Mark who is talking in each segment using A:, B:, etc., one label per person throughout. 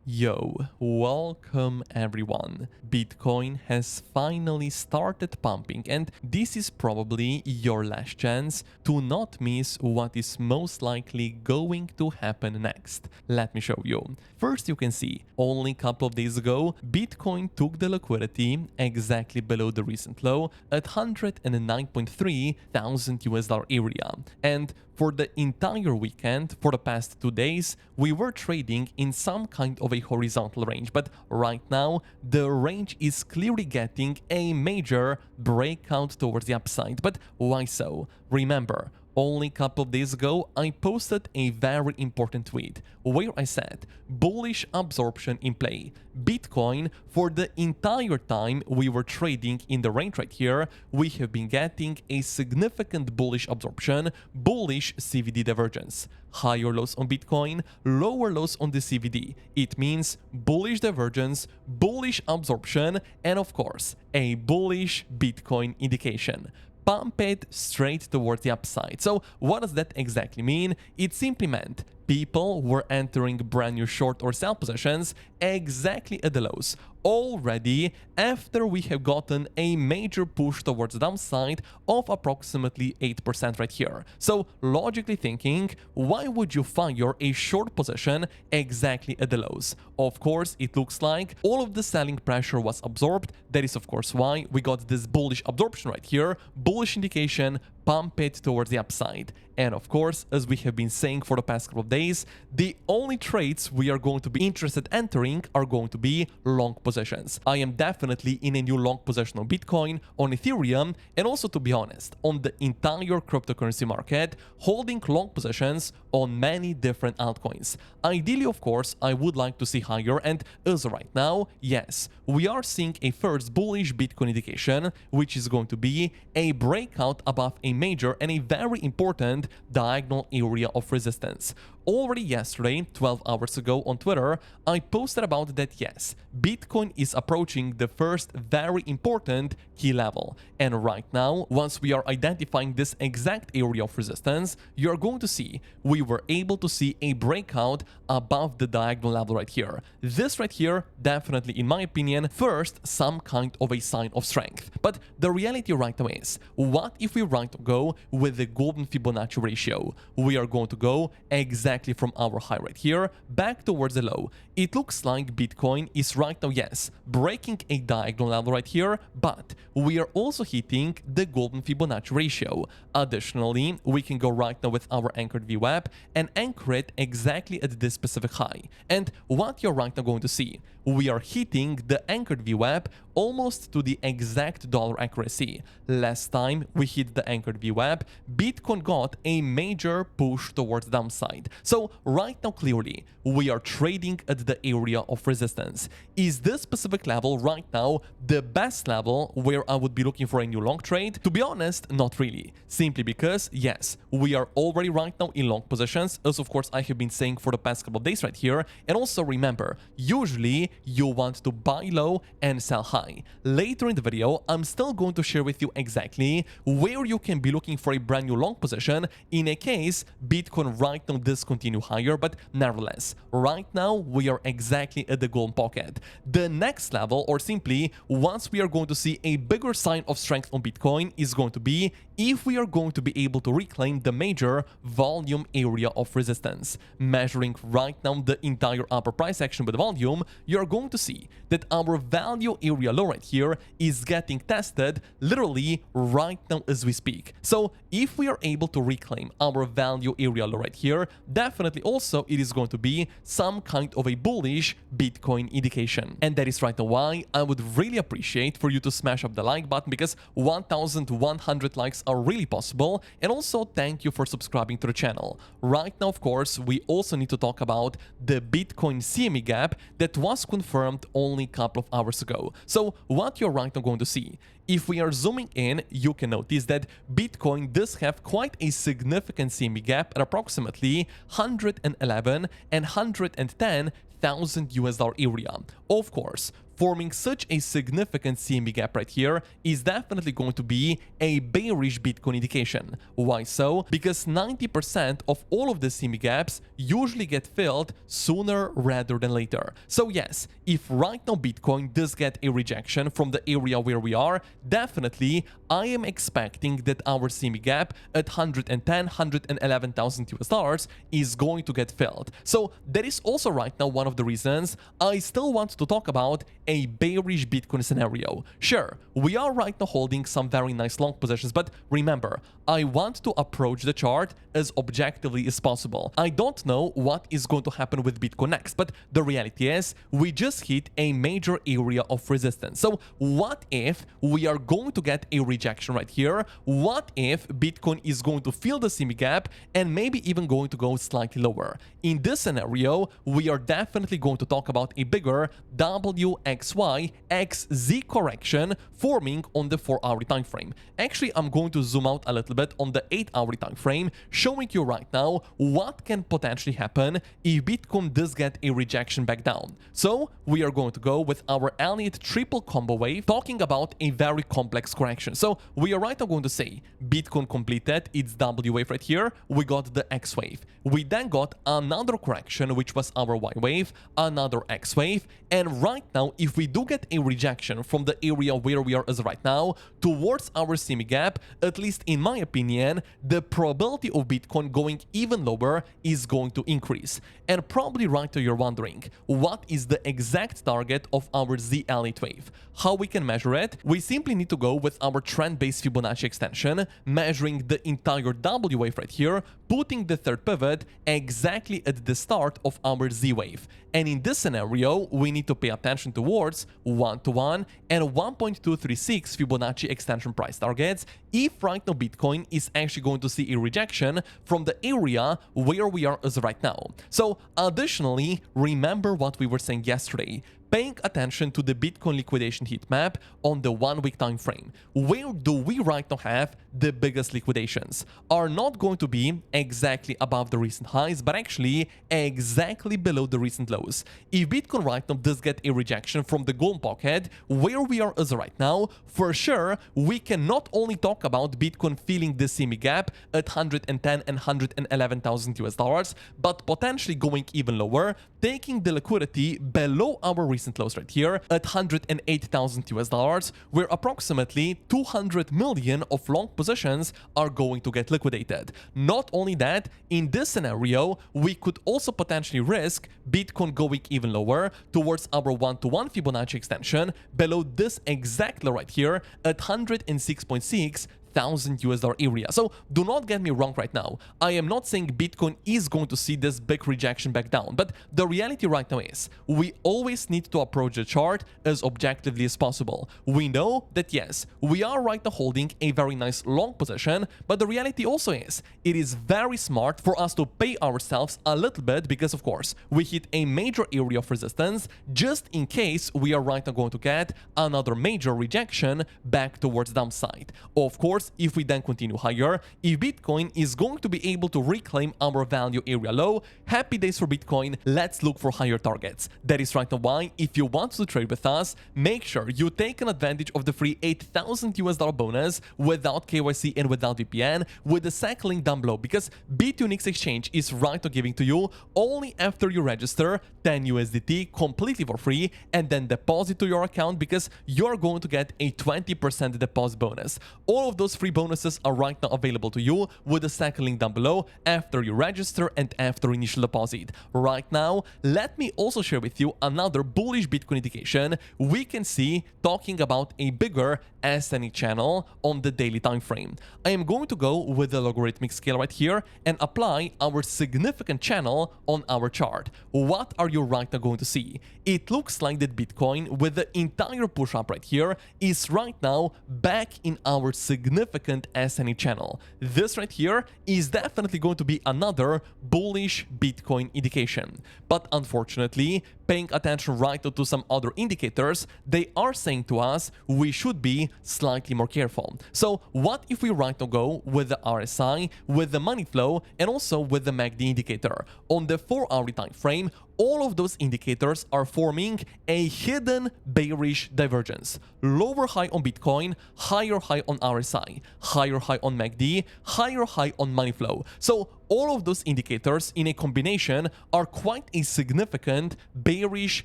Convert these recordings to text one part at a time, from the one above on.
A: Yo, welcome everyone. Bitcoin has finally started pumping, and this is probably your last chance to not miss what is most likely going to happen next. Let me show you. First, you can see only a couple of days ago, Bitcoin took the liquidity exactly below the recent low at 109.3 thousand US dollar area. And for the entire weekend, for the past 2 days, we were trading in some kind of a horizontal range, but right now the range is clearly getting a major breakout towards the upside. But why so? Remember, only a couple of days ago, I posted a very important tweet where I said bullish absorption in play. Bitcoin, for the entire time we were trading in the range right here, we have been getting a significant bullish absorption, bullish CVD divergence. Higher lows on Bitcoin, lower lows on the CVD. It means bullish divergence, bullish absorption, and of course, a bullish Bitcoin indication. Pump it straight towards the upside. So what does that exactly mean? It simply meant people were entering brand new short or sell positions exactly at the lows already after we have gotten a major push towards the downside of approximately 8% right here. So logically thinking, why would you fire a short position exactly at the lows? Of course, it looks like all of the selling pressure was absorbed. That is of course why we got this bullish absorption right here, bullish indication, pump it towards the upside. And of course, as we have been saying for the past couple of days, the only trades we are going to be interested entering are going to be long positions. I am definitely in a new long position on Bitcoin, on Ethereum, and also, to be honest, on the entire cryptocurrency market, holding long positions on many different altcoins. Ideally, of course, I would like to see higher, and as of right now, yes, we are seeing a first bullish Bitcoin indication, which is going to be a breakout above a major and a very important diagonal area of resistance. Already yesterday, 12 hours ago on Twitter, I posted about that yes, Bitcoin is approaching the first very important key level. And right now, once we are identifying this exact area of resistance, you're going to see we were able to see a breakout above the diagonal level right here. This right here, definitely in my opinion, first some kind of a sign of strength. But the reality right now is, what if we right go with the golden Fibonacci ratio? We are going to go exactly from our high right here back towards the low. It looks like Bitcoin is right now, yes, breaking a diagonal level right here, but we are also hitting the golden Fibonacci ratio. Additionally, we can go right now with our anchored VWAP and anchor it exactly at this specific high. And what you're right now going to see, we are hitting the anchored VWAP almost to the exact dollar accuracy. Last time we hit the anchored VWAP, Bitcoin got a major push towards downside. So right now, clearly, we are trading at the area of resistance. Is this specific level right now the best level where I would be looking for a new long trade? To be honest, not really. Simply because, yes, we are already right now in long positions, as of course I have been saying for the past couple of days right here. And also remember, usually you want to buy low and sell high. Later in the video, I'm still going to share with you exactly where you can be looking for a brand new long position in a case Bitcoin right now does continue higher, but nevertheless, right now we are exactly at the golden pocket. The next level, or simply once we are going to see a bigger sign of strength on Bitcoin, is going to be if we are going to be able to reclaim the major volume area of resistance. Measuring right now the entire upper price action with volume, you're going to see that our value area low right here is getting tested literally right now as we speak. So if we are able to reclaim our value area low right here, definitely also it is going to be some kind of a bullish Bitcoin indication. And that is right now why I would really appreciate for you to smash up the like button, because 1,100 likes are really possible. And also thank you for subscribing to the channel. Right now, of course, we also need to talk about the Bitcoin CME gap that was confirmed only a couple of hours ago. So what you're right now going to see, if we are zooming in, you can notice that Bitcoin does have quite a significant CME gap at approximately 111 and 110,000 US dollar area. Of course, forming such a significant CME gap right here is definitely going to be a bearish Bitcoin indication. Why so? Because 90% of all of the CME gaps usually get filled sooner rather than later. So yes, if right now Bitcoin does get a rejection from the area where we are, definitely I am expecting that our CME gap at 111,000 US dollars is going to get filled. So that is also right now one of the reasons I still want to talk about a bearish Bitcoin scenario. Sure, we are right now holding some very nice long positions, but remember, I want to approach the chart as objectively as possible. I don't know what is going to happen with Bitcoin next, but the reality is we just hit a major area of resistance. So what if we are going to get a rejection right here? What if Bitcoin is going to fill the CME gap and maybe even going to go slightly lower? In this scenario, we are definitely going to talk about a bigger WXY/XZ correction forming on the 4-hour time frame. Actually, I'm going to zoom out a little bit on the 8-hour time frame, showing you right now what can potentially happen if Bitcoin does get a rejection back down. So we are going to go with our Elliott triple combo wave, talking about a very complex correction. So we are right now going to say Bitcoin completed its W wave right here. We got the X wave. We then got another correction, which was our Y wave, another X wave, and right now, if we do get a rejection from the area where we are as right now towards our CME gap, at least in my opinion, the probability of Bitcoin going even lower is going to increase. And probably right now you're wondering, what is the exact target of our Z Elliott wave? How we can measure it? We simply need to go with our trend-based Fibonacci extension, measuring the entire W wave right here, putting the third pivot exactly at the start of our Z wave. And in this scenario, we need to pay attention towards 1-to-1 and 1.236 Fibonacci extension price targets if right now Bitcoin is actually going to see a rejection from the area where we are as right now. So additionally, remember what we were saying yesterday. Paying attention to the Bitcoin liquidation heat map on the 1-week time frame. Where do we right now have the biggest liquidations? Are not going to be exactly above the recent highs, but actually exactly below the recent lows. If Bitcoin right now does get a rejection from the golden pocket, where we are as right now, for sure, we can not only talk about Bitcoin filling the CME gap at 110 and 111,000 US dollars, but potentially going even lower, taking the liquidity below our recent lows right here at 108,000 US dollars, where approximately 200 million of long positions are going to get liquidated. Not only that, in this scenario, we could also potentially risk Bitcoin going even lower towards our 1-to-1 Fibonacci extension below this exact low right here at 106.6 thousand US dollar area. So do not get me wrong right now. I am not saying Bitcoin is going to see this big rejection back down, but the reality right now is we always need to approach the chart as objectively as possible. We know that yes, we are right now holding a very nice long position, but the reality also is it is very smart for us to pay ourselves a little bit because of course we hit a major area of resistance just in case we are right now going to get another major rejection back towards downside. Of course, if we then continue higher, if Bitcoin is going to be able to reclaim our value area low, happy days for Bitcoin, let's look for higher targets. That is right now why, if you want to trade with us, make sure you take an advantage of the free 8,000 US dollar bonus without KYC and without VPN with the SEC link down below, because B2Nix exchange is right now giving to you only after you register 10 USDT completely for free and then deposit to your account, because you're going to get a 20% deposit bonus. All of those free bonuses are right now available to you with the second link down below after you register and after initial deposit. Right now, let me also share with you another bullish Bitcoin indication we can see talking about a bigger S&E channel on the daily time frame. I am going to go with the logarithmic scale right here and apply our significant channel on our chart. What are you right now going to see? It looks like that Bitcoin with the entire push up right here is right now back in our significant S&E channel. This right here is definitely going to be another bullish Bitcoin indication. But unfortunately, paying attention right now to some other indicators, they are saying to us we should be slightly more careful. So what if we right now go with the RSI, with the money flow, and also with the MACD indicator? On the 4-hourly time frame, all of those indicators are forming a hidden bearish divergence. Lower high on Bitcoin, higher high on RSI, higher high on MACD, higher high on money flow. So all of those indicators in a combination are quite a significant bearish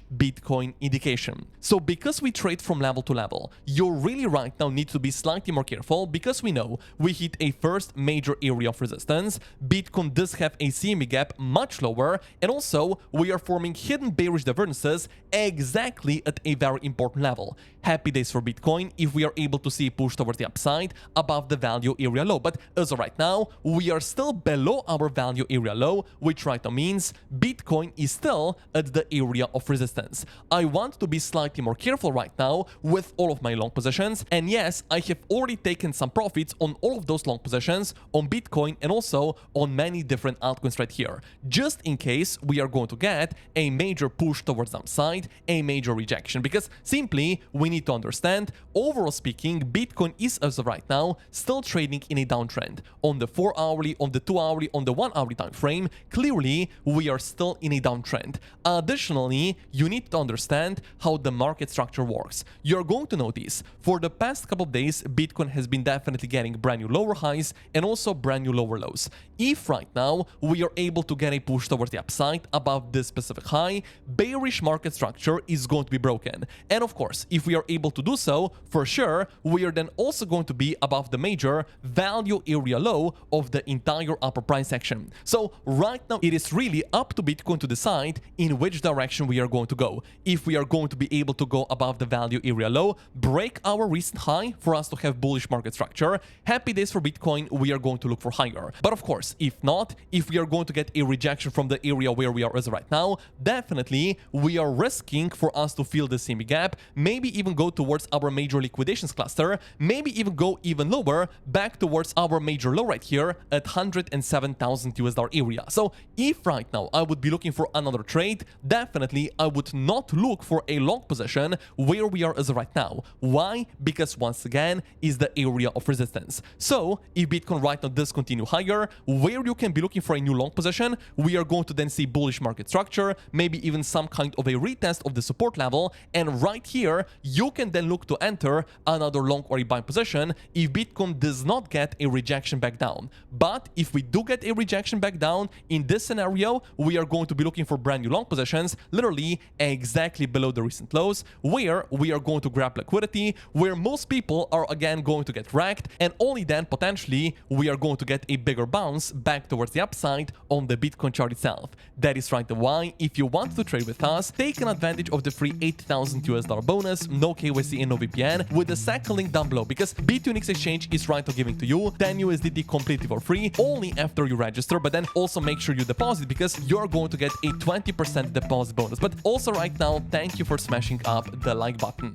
A: Bitcoin indication. So because we trade from level to level, you really right now need to be slightly more careful, because we know we hit a first major area of resistance. Bitcoin does have a CME gap much lower, and also we are forming hidden bearish divergences exactly at a very important level. Happy days for Bitcoin if we are able to see a push towards the upside above the value area low. But as of right now, we are still below our value area low, which right now means Bitcoin is still at the area of resistance. I want to be slightly more careful right now with all of my long positions. And yes, I have already taken some profits on all of those long positions on Bitcoin and also on many different altcoins right here, just in case we are going to get a major push towards the upside, a major rejection, because simply we need to understand, overall speaking, Bitcoin is as of right now still trading in a downtrend. On the 4-hourly, on the 2-hourly, on the 1-hourly time frame, clearly we are still in a downtrend. Additionally, you need to understand how the market structure works. You're going to notice for the past couple of days, Bitcoin has been definitely getting brand new lower highs and also brand new lower lows. If right now we are able to get a push towards the upside above this specific high, bearish market structure is going to be broken. And of course, if we are able to do so, for sure, we are then also going to be above the major value area low of the entire upper price section. So right now, it is really up to Bitcoin to decide in which direction we are going to go. If we are going to be able to go above the value area low, break our recent high for us to have bullish market structure, happy days for Bitcoin, we are going to look for higher. But of course, if not, if we are going to get a rejection from the area where we are as of right now, definitely we are risking for us to fill the CME gap, maybe even go towards our major liquidations cluster, maybe even go even lower back towards our major low right here at $107,000 area. So if right now I would be looking for another trade, definitely I would not look for a long position where we are as of right now. Why? Because once again is the area of resistance. So if Bitcoin right now does continue higher, where you can be looking for a new long position, we are going to then see bullish market structure, maybe even some kind of a retest of the support level, and right here you can then look to enter another long or a buy position if Bitcoin does not get a rejection back down. But if we do get a rejection back down, in this scenario we are going to be looking for brand new long positions literally exactly below the recent lows, where we are going to grab liquidity, where most people are again going to get wrecked, and only then potentially we are going to get a bigger bounce back towards the upside on the Bitcoin chart itself. That is right why if you want to trade with us, take an advantage of the free $8,000 bonus, no KYC and no VPN, with the second link down below, because B2Unix Exchange is right now giving to you 10 USDT completely for free only after you register, but then also make sure you deposit because you're going to get a 20% deposit bonus. But also right now, thank you for smashing up the like button.